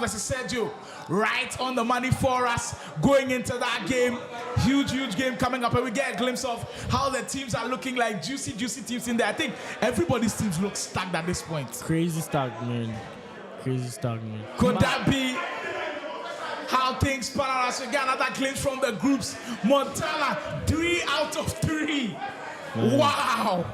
versus Sergio. Right on the money for us going into that game. Huge game coming up, and we get a glimpse of how the teams are looking like. Juicy teams in there. I think everybody's teams look stacked at this point. Crazy stacked, man. Could that be how things pan out as we get another glimpse from the groups? Montana, 3 out of 3. Wow.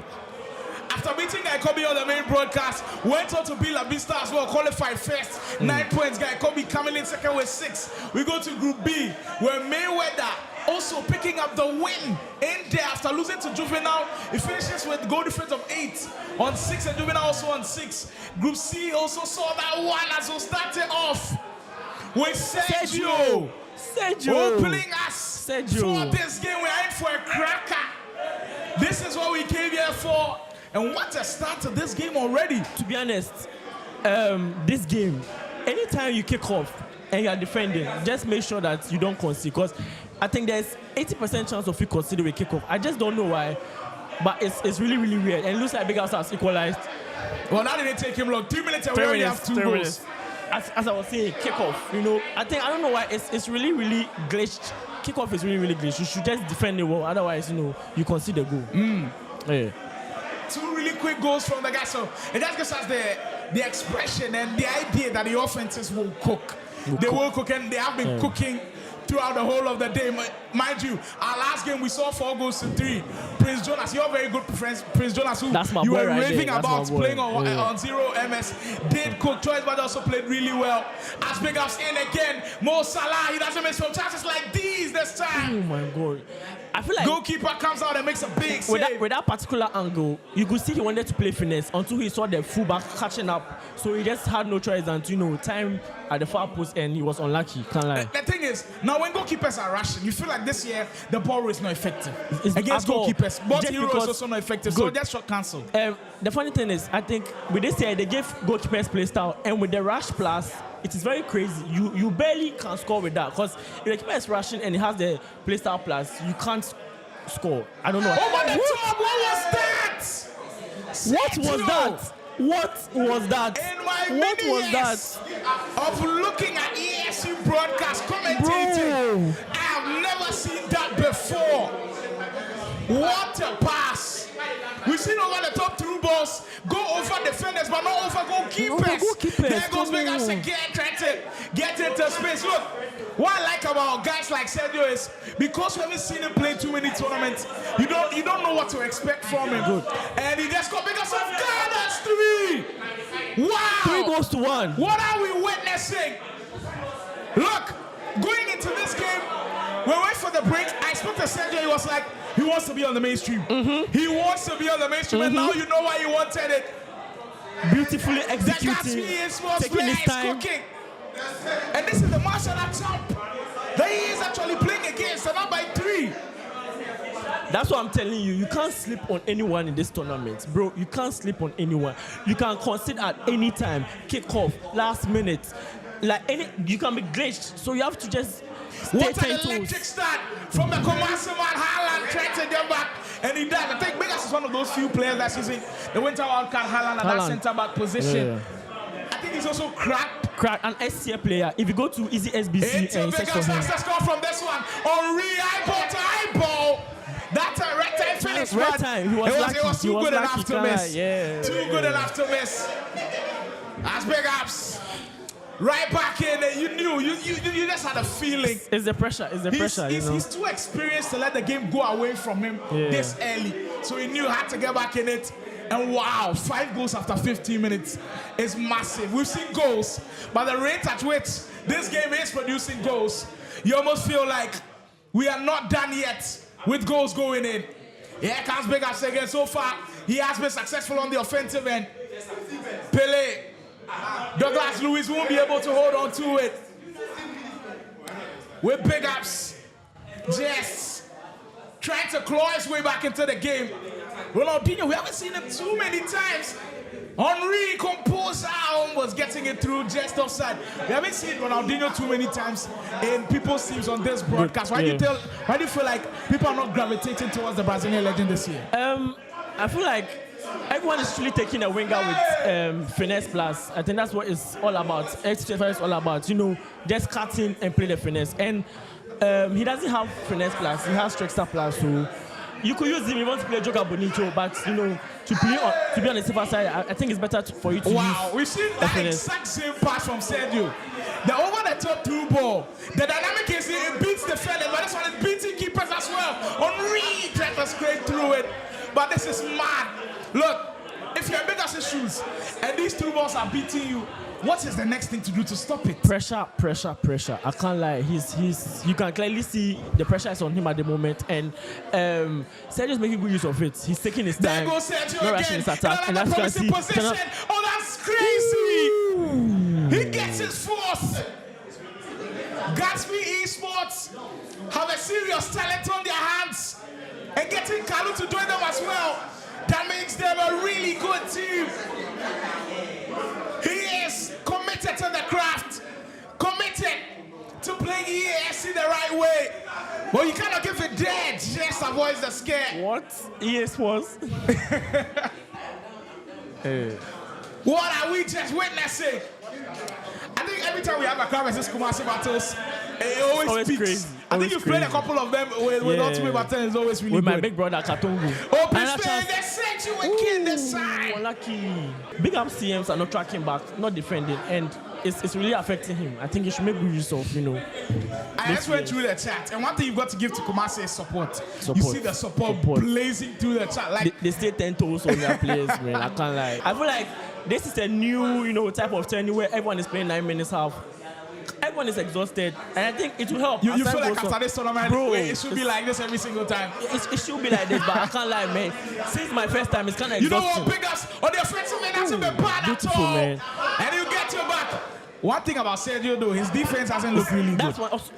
After beating Kobe on the main broadcast, went on to be La Vista as well, qualified first. 9 points. Kobe coming in second with 6. We go to Group B, where Mayweather also picking up the win in there after losing to Juvenile. He finishes with goal difference of 8 on 6, and Juvenile also on 6. Group C also saw that one as we started off with Sergio opening us for this game. We're in for a cracker. This is what we came here for. And what a start to this game already. To be honest, this game, anytime you kick off and you are defending, just make sure that you don't concede. Because I think there's 80% chance of you considering a kickoff. I just don't know why, but it's really weird. And it looks like BIGUPS has equalized. Well, now they didn't take him long. 2 minutes and we already have 2 goals. As I was saying, kickoff, you know, I don't know why it's really glitched. Kickoff is really glitched. You should just defend it well, otherwise, you know, you concede a goal. Yeah. 2 really quick goals from the guy, so it just gives us the expression and the idea that the offenses will cook. They will cook, and they have been cooking throughout the whole of the day. Mind you, our last game we saw 4 goals to 3. Prince Jonas, you're very good friend. Prince Jonas, who you were raving about playing on 0 MS, did cook. Choice, but also played really well. As BIGUPS in again, Mo Salah, he doesn't miss from chances like these this time. Oh my God. I feel like goalkeeper comes out and makes a big save. With that particular angle, you could see he wanted to play finesse until he saw the fullback catching up. So he just had no choice than to, you know, time at the far post, and he was unlucky. Can't lie. The thing is, now when goalkeepers are rushing, you feel like this year the ball is not effective against goalkeepers. But Euro is also not effective, so that's shot cancelled. The funny thing is, I think with this year they gave goalkeepers play style, and with the rush plus, it is very crazy. You barely can score with that, because if the keeper is rushing and he has the play style plus, you can't score. I don't know. Over the top, what was that? What was that? In my many years of looking at ESU broadcast commentating, I have never seen that before. What a pass! We've seen over the top through balls go over defenders, but not over goalkeepers. There goes BIGUPS again, trying to get into space. Look, what I like about guys like Sergio is because we haven't seen him play too many tournaments, you don't know what to expect from him. Good. And he just got BIGUPS off guard. That's 3. Wow! 3 goals to 1. What are we witnessing? Look, going into this game, we wait for the break. I spoke to Sergio. He was like, he wants to be on the mainstream. He wants to be on the mainstream, and now you know why he wanted it. Beautifully executed, taking his time. Cooking. And this is the martial arts champ that he is actually playing against, and not by 3. That's what I'm telling you. You can't sleep on anyone in this tournament, bro. You can't sleep on anyone. You can concede at any time, kick off, last minute. You can be glitched, so you have to just stay what an electric start from the Kumasi man. Haaland trying to get back, and he does. I think BIGUPS is one of those few players that's using the Winter World Cup Haaland at that centre-back position. I think he's also cracked. An S-tier player. If you go to Easy SBC and search for him. Let's go from this one. Henri, eyeball to eyeball. That's a red time finish, man. He was too good enough to miss. Yeah. Too good enough to miss. That's BIGUPS. Right back in there, you knew, you just had a feeling. It's the pressure, pressure. He's too experienced to let the game go away from him this early. So he knew he had to get back in it. And wow, 5 goals after 15 minutes is massive. We've seen goals, but the rate at which this game is producing goals, you almost feel like we are not done yet with goals going in. Here comes BIGUPS again. So far, he has been successful on the offensive end. Pele. Douglas Luiz won't be able to hold on to it. With BIGUPS just trying to claw his way back into the game. Ronaldinho, we haven't seen him too many times. Henri composed was getting it through just offside. We haven't seen Ronaldinho too many times in people's teams on this broadcast. Why do you feel like people are not gravitating towards the Brazilian legend this year? I feel like everyone is really taking a winger with finesse plus. I think that's what it's all about. X25 is all about, just cutting and play the finesse. And he doesn't have finesse plus, he has trickster plus. So you could use him if you want to play Joker Bonito, but to be on the safer side, I think it's better for you to use. Wow, we've seen that exact same pass from Sergio. The over-the-top through ball. The dynamic is it beats the defenders, but this one is beating keepers as well. Henri tried to scrape through it, but this is mad. Look, if you're in BIGUPS' shoes and these through balls are beating you, what is the next thing to do to stop it? Pressure. I can't lie. You can clearly see the pressure is on him at the moment, and Sergio's making good use of it. He's taking his time. There goes Sergio not rushing his attack, and that's promising position. Oh, that's crazy! He gets his force. Gatsby Esports have a serious talent on their hands, and getting Kalu to join them as well. That makes them a really good team. He is committed to the craft, committed to playing EASC the right way. Well, you cannot give it dead, just avoids the scare. What? ES was? What are we just witnessing? I think every time we have a crowd versus Kumasi battles, it always peaks. Crazy. I think you've played a couple of them with Ultimate Battle. It's always really with good. My big brother Katongo. Open space, they sent you again this side. Lucky. BIGUPS CMs are not tracking back, not defending, and it's really affecting him. I think he should make good use of, I just went through the chat, and one thing you've got to give to Kumasi is support. You see the support blazing through the chat. Like they stay 10 toes on their players, man. I can't lie. I feel like this is a new, type of training where everyone is playing 9 minutes half. Everyone is exhausted, and I think it will help. You feel like after this tournament, bro, it should be like this every single time. It should be like this, but I can't lie, man. Since my first time, it's kind of exhausting. You know what, BIGUPS on the offensive end hasn't been bad at all. Man. And you get your back. One thing about Sergio, though, his defense hasn't looked really good.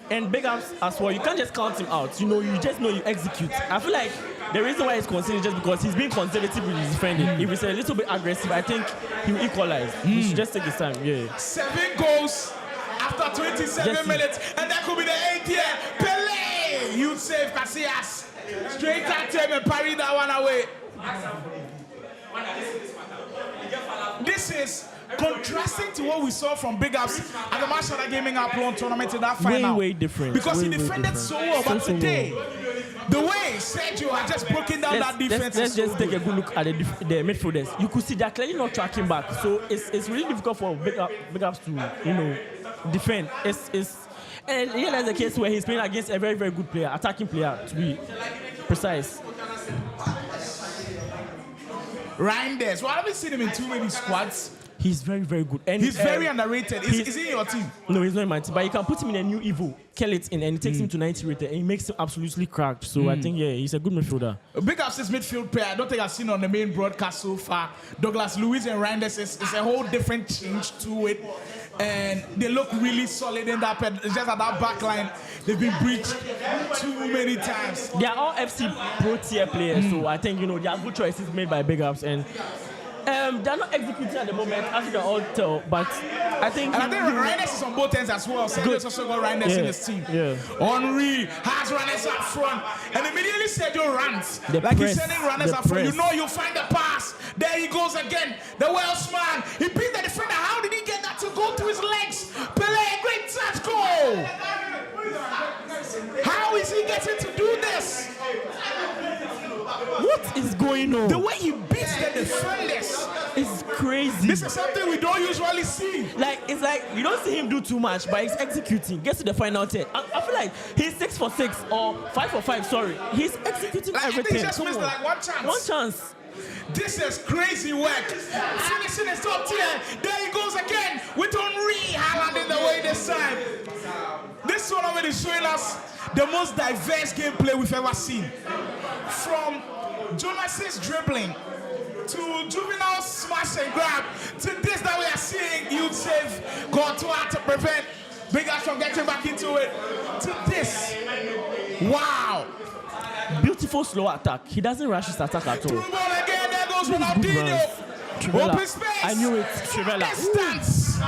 And BIGUPS as well, you can't just count him out. You just know you execute. I feel like the reason why he's considered just because he's being conservative with his defending. If he's a little bit aggressive, I think he will equalize. He should just take his time. Yeah. 7 goals after 27 minutes, and that could be the 8th year. Pele, you save Casillas. Straight at him and parry that one away. This is contrasting to what we saw from BIGUPS at the Master Gaming Upload tournament in that final. Way different. Because he defended so well, but today, the way Sergio has just broken down that defense. Let's just take a good look at the midfielders. You could see they're clearly not tracking back, so it's really difficult for BIGUPS to defend. And here there's a case where he's playing against a very, very good player, attacking player, to be precise. Reinders, well, I haven't seen him in too many squads. He's very, very good. And he's very underrated. Is he in your team? No, he's not in my team. But you can put him in a new Evo, kill it in, and it takes him to 90 rated, and he makes him absolutely cracked. So I think, he's a good midfielder. BIGUPS' midfield player, I don't think I've seen on the main broadcast so far. Douglas Luiz and Reinders is a whole different change to it. And they look really solid in that ped. It's just at that back line, they've been breached too many times. They are all FC Pro tier players, so I think, they are good choices made by BIGUPS. And they're not executing at the moment, as you can all tell, but I think... And I think Reinders is on both ends as well. Sergio's also got Reinders in his team. Yeah. Henri has Reinders up front, and immediately Sergio runs. He's sending runners up front. You find the pass. There he goes again. The Welshman. He beat the defender. How did he get that to go through his legs? Pele, great touch goal. How is he getting to do this? What is going on? The way he beats the defenders is crazy. This is something we don't usually see. It's like you don't see him do too much, but he's executing. Gets to the final 10. I feel like he's 6 for 6 or 5 for 5. Sorry, he's executing everything. He just missed one chance. One chance. This is crazy work. Finishing his top tier. There he goes again with Henri Haaland in the way this time. This tournament is showing us the most diverse gameplay we've ever seen. From Jonas's dribbling to Juvenile smash and grab to this that we are seeing Youth Save Courtois to prevent BIGUPS from getting back into it to this. Wow. Beautiful slow attack. He doesn't rush his attack at all. Through ball again. There goes Ronaldinho. Open space. I knew it. Trivella. Distance.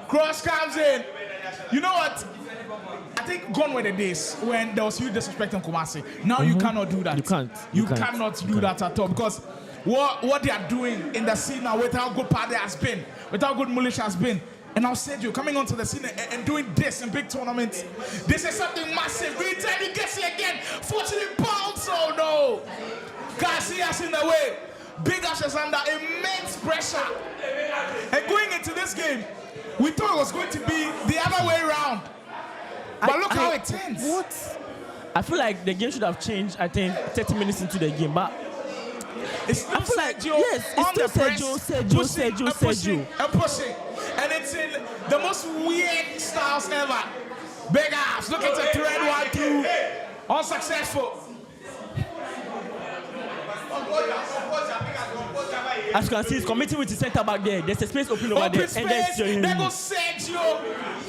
Cross comes in. You know what? I think gone were the days when there was huge disrespect in Kumasi. Now you cannot do that. You cannot do that at all because what they are doing in the scene now with how good Paddy has been, with how good Mulish has been, and now Sergio coming onto the scene and doing this in big tournaments. This is something massive. Every time he gets it again, 40 pounds. Oh no! Garcia's in the way. BIGUPS is under immense pressure. And going into this game, we thought it was going to be the other way around. But look how it ends. What? I feel like the game should have changed, I think, 30 minutes into the game. But it's still Sergio, yes, it's still Sergio. And pushing. And it's in the most weird styles ever. BIGUPS looking to thread one through. Unsuccessful. As you can see, he's committing with his center back there. There's a space open over there. Space. And there goes Sergio.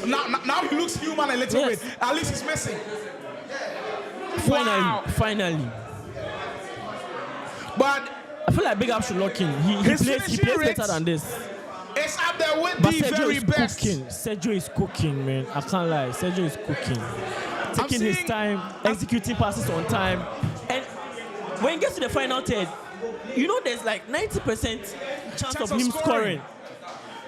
Now he looks human a little bit. At least he's missing. Finally. But I feel like BIGUPS should lock in. He plays better than this. It's up there with but the Sergio very is best. Sergio is cooking, man. I can't lie. Sergio is cooking. Taking his time, executing passes on time. And when he gets to the final third, you know there's like 90% chance of him scoring.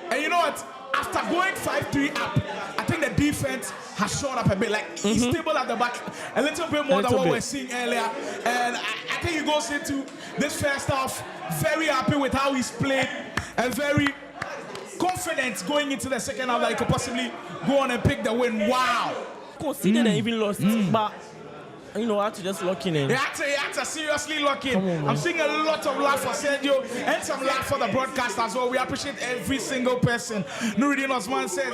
And you know what? After going 5-3 up, I think the defense has shown up a bit. Like he's stable at the back a little bit more than what we're seeing earlier. And I think he goes into this first half very happy with how he's played and very confident going into the second half that he could possibly go on and pick the win. Wow. Conceded and even lost. But you know, I had to just lock in. He had to seriously lock in. I'm seeing a lot of love for Sergio and some love for the broadcast as well. We appreciate every single person. Nuruddin Osman says,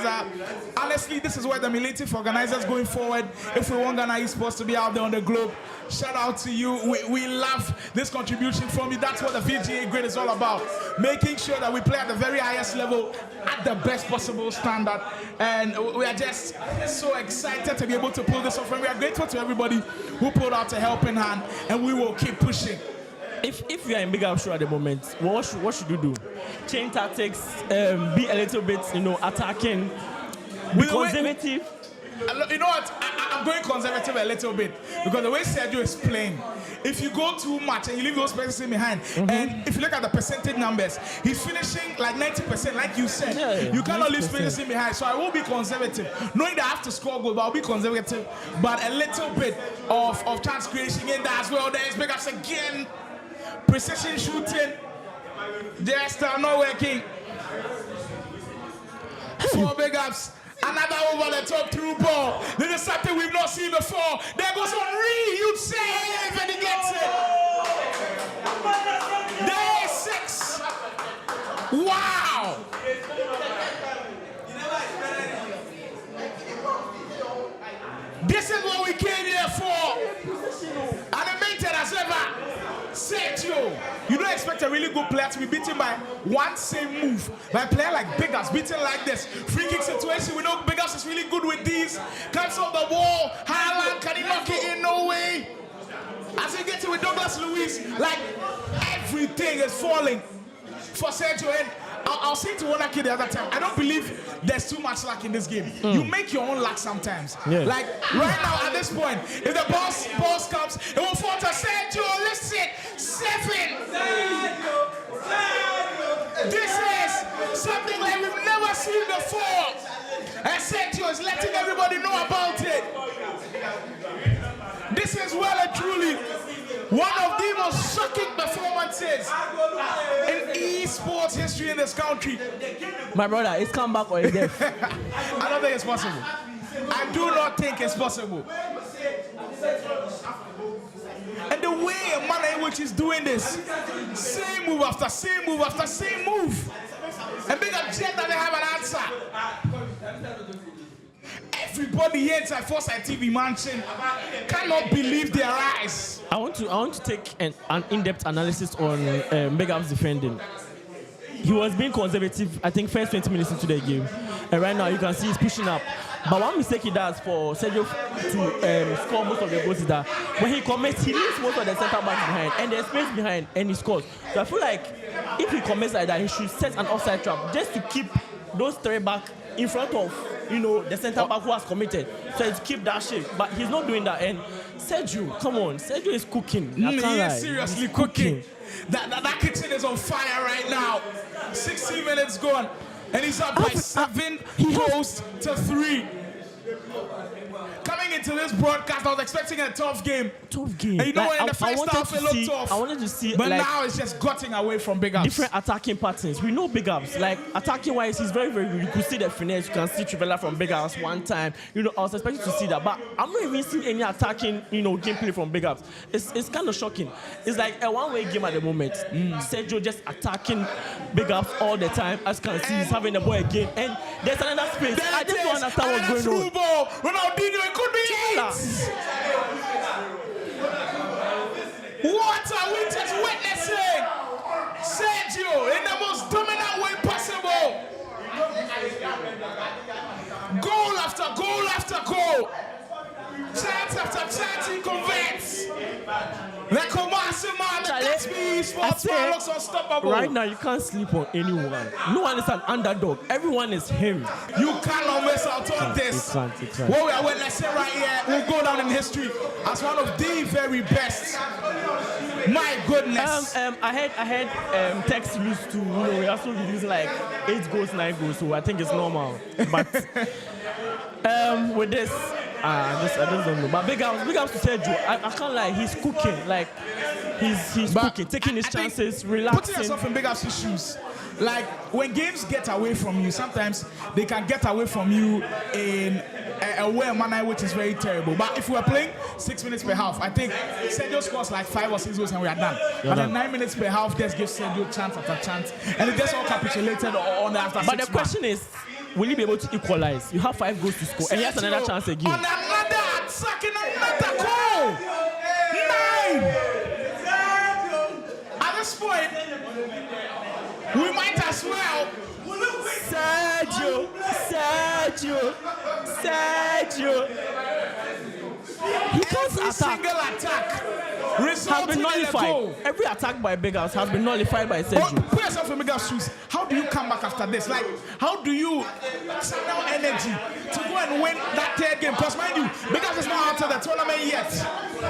honestly, this is where the military organizers going forward. If we want Ghana Esports to be out there on the globe, shout out to you. We love this contribution from you. That's what the VGA grade is all about. Making sure that we play at the very highest level at the best possible standard. And we are just so excited to be able to pull this off. And we are grateful to everybody who pulled out a helping hand, and we will keep pushing. If you are in BIGUPS show at the moment, what should you do? Change tactics, be a little bit, attacking, be conservative. You know what? I'm going conservative a little bit because the way Sergio is playing, if you go too much and you leave those persons behind, and if you look at the percentage numbers, he's finishing like 90%, like you said. Yeah, you cannot leave persons behind. So I will be conservative, knowing that I have to score goals, but I'll be conservative. But a little bit of chance creation in there as well. There's BIGUPS again, precision shooting, just not working for BIGUPS. Another over the top through ball. This is something we've not seen before. There goes Henry. You'd save and he gets it. There is 6. Wow. This is what we came here for. Animated as ever. Sergio. You don't expect a really good player to be beaten by one same move. By a player like BIGUPS beaten like this. Free kick situation, we know BIGUPS is really good with these. Comes off the wall. Haaland, can he knock it in? No way. As he gets it with Douglas Luiz, like everything is falling for Sergio. And I'll say to one kid the other time, I don't believe there's too much luck in this game. You make your own luck sometimes. Yeah. Like right now at this point, if the ball comes, it will fall to Sergio. Listen, 7. This is something like we've never seen before. And Sergio is letting everybody know about it. This is well and truly one of the most shocking performances in esports history in this country. My brother, it's come back or it's death. I don't think it's possible. I do not think it's possible. And the way a man in which he's doing this, same move after same move after same move. And BIGUPS yet that they have an answer. Everybody here inside Foresight TV Mansion cannot believe their eyes. I want to take an in-depth analysis on BIGUPS defending. He was being conservative, I think, first 20 minutes into the game. And right now you can see he's pushing up. But one mistake he does for Sergio to score most of the goals is that when he commits, he leaves most of the center back behind and there's space behind and he scores. So I feel like if he commits like that, he should set an offside trap just to keep those 3 back in front of the centre back who has committed. So it's keep that shape. But he's not doing that. And Sergio, come on. Sergio is cooking. He is seriously cooking. That kitchen is on fire right now. 60 minutes gone. And he's up by 7 goals to 3. Coming into this broadcast, I was expecting a tough game. Tough game. And in the first half, it looked tough. I wanted to see, but now it's just gutting away from BIGUPS. Different attacking patterns. We know BIGUPS. Like, attacking-wise, he's very, very good. You could see the finesse. You can see Trivella from BIGUPS one time. I was expecting to see that. But I'm not even seeing any attacking, gameplay from BIGUPS. It's kind of shocking. It's like a one-way game at the moment. Sergio just attacking BIGUPS all the time. As you can see, he's having the ball again. And there's another space. I just don't understand what's going on. Ronaldinho, it could be it. What are we just witnessing? Sergio in the most dominant way possible. Goal after goal after goal. Chance after chance he converts. The Kumasi man, the SB Sports man looks unstoppable. Right now, you can't sleep on anyone. No one is an underdog. Everyone is him. You cannot miss out on this. You can't. What we are witnessing right here will go down in history as one of the very best. My goodness. I had text used to, we also using like 8 goals, 9 goals, so I think it's normal. But with this, I just don't know. But big ups to Sergio. I can't lie, he's cooking. Like, he's cooking, taking his chances, relaxing. Putting yourself in BIGUPS' shoes. Like, when games get away from you, sometimes they can get away from you in a way, manner which is very terrible. But if we were playing 6 minutes per half, I think Sergio scores like 5 or 6 goals and we are done. But then 9 minutes per half just gives Sergio chance after chance. And it gets all capitulated on after 6 But the question is, will he be able to equalize? You have 5 goals to score, and he has another chance again. On another attack in another goal! 9! At this point, we might as well. Sergio! He can't Every single attack has been nullified. Every attack by BIGUPS has been nullified by Sergio. Put yourself in BIGUPS' shoes. How do you come back after this? Like, how do you channel energy to go and win that 3rd game? Because mind you, BIGUPS is not out of the tournament yet.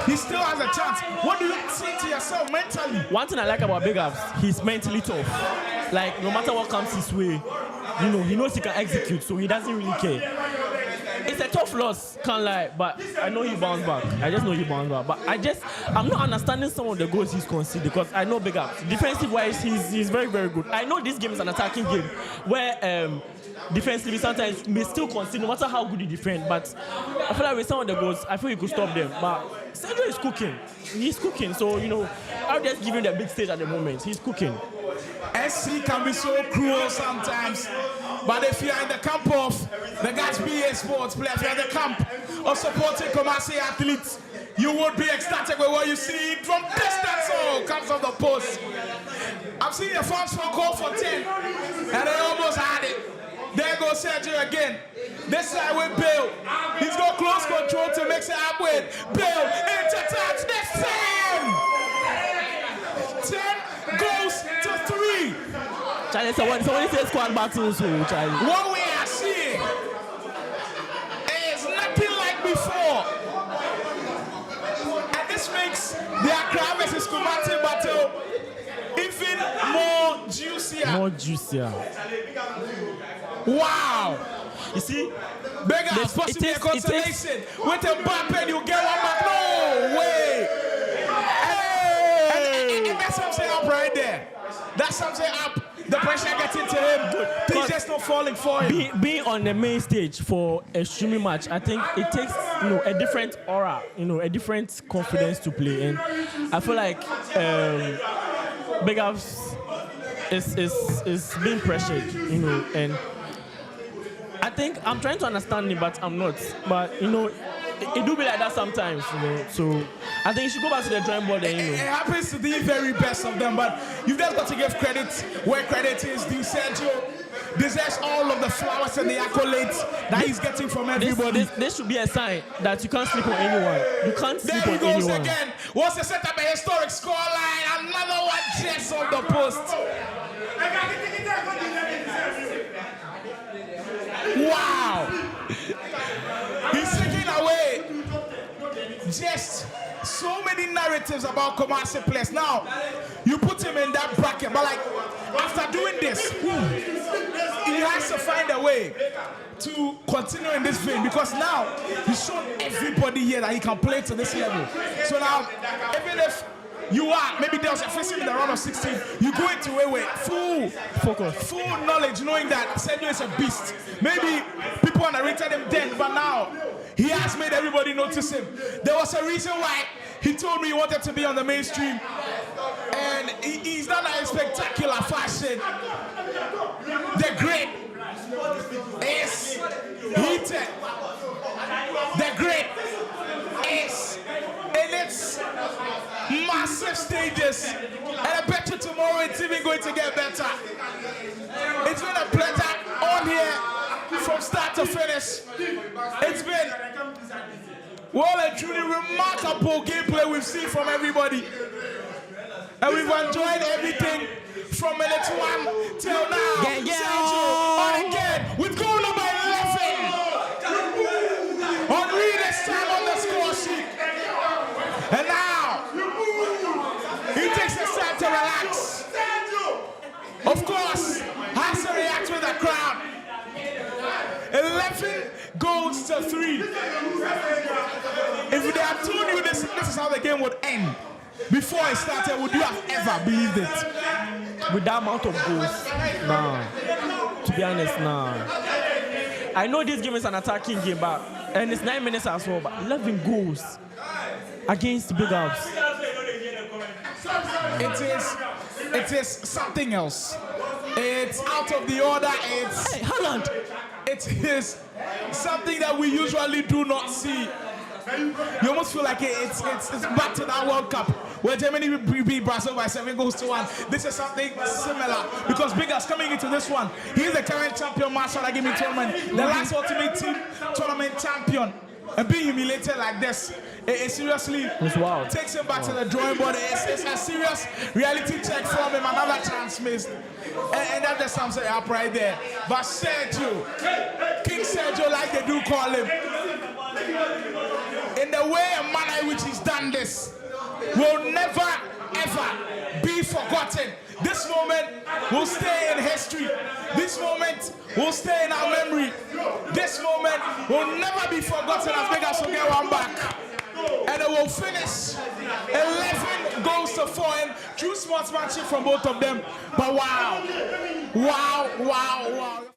He still has a chance. What do you say to yourself mentally? One thing I like about BIGUPS, he's mentally tough. Like, no matter what comes his way, he knows he can execute, so he doesn't really care. It's a tough loss, can't lie, but I know he bounced back. I just know he bounced back. But I'm not understanding some of the goals he's conceded because I know BIGUPS. Defensive-wise, he's very, very good. I know this game is an attacking game where defensively sometimes you may still concede no matter how good you defend. But I feel like with some of the goals, I feel you could stop them. But Sergio is cooking. He's cooking. So, I'll just give him the big stage at the moment. He's cooking. SC can be so cruel sometimes. But if you're in the camp of the guys BA Sports player, if you're in the camp of supporting Kumasi athletes, you would be ecstatic with what you see from distance. Oh, comes off the post. I've seen the fans for goal for 10, and they almost had it. There goes Sergio again. This side with Bill. He's got close control to mix it up with Bill. Into touch. This 10 goes to 3. Charlie, so when you say squad battles, Charlie. What we are seeing is nothing like before. And this makes the Accra versus Kumasi battle even more juicier. Wow. You see, BIGUPS possibly a consolation. With a bump and you get one back. No way. And that sums it up right there. That sums it up. The pressure gets into him. He's just not falling for him. Being on the main stage for a streaming match, I think it takes a different aura, a different confidence to play. And I feel like BIGUPS is being pressured, and I think I'm trying to understand it, but I'm not. But it do be like that sometimes, So I think you should go back to the drawing board. It happens to the very best of them, but you've just got to give credit where credit is due. Sergio deserves all of the flowers and the accolades that he's getting from everybody. This should be a sign that you can't sleep on anyone. You can't sleep on anyone. There he goes again. Wants to set up a historic scoreline. Another one just on the post. Wow. negatives about Kumasi players. Now, you put him in that bracket, but like after doing this, he has to find a way to continue in this vein because now he's shown everybody here that he can play to this level. So now, even if you are, maybe there was a first in the round of 16, you go into it with full focus, full knowledge, knowing that Sergio is a beast. Maybe people underrated him then, but now he has made everybody notice him. There was a reason why he told me he wanted to be on the mainstream, and he's done that in spectacular fashion. The grid is heated. The grid is in its massive stages, and I bet you tomorrow it's even going to get better. It's been a pleasure on here from start to finish. It's been well and truly remarkable gameplay we've seen from everybody, and we've enjoyed everything from minute 1 till now. Sergio on again with goal number 11. Henri this time on the score sheet, and now he takes his time to relax. Of course, has to react with the crowd. 11 goals to 3. If they had told you this is how the game would end before it started, would you have ever believed it? With that amount of goals, nah. To be honest, nah. I know this game is an attacking game, and it's 9 minutes as well, but 11 goals against BIGUPS. It is something else. It's out of the order. Hey, Holland. It is something that we usually do not see. You almost feel like it's back to that World Cup where Germany beat Brazil by 7 goals to 1. This is something similar because BIGUPS coming into this one. He's the current champion Master Gaming Tournament, the last Ultimate Team Tournament champion, and being humiliated like this, it seriously takes him back to the drawing board. It's a serious reality check from him. Another chance missed, and that just sums it up right there. But Sergio, King Sergio, like they do call him, in the way and manner in which he's done this, will never ever be forgotten. This moment will stay in history. This moment will stay in our memory. This moment will never be forgotten as BIGUPS will get one back. And it will finish 11 goals to 4, and true sportsmanship from both of them. But wow, wow, wow, wow.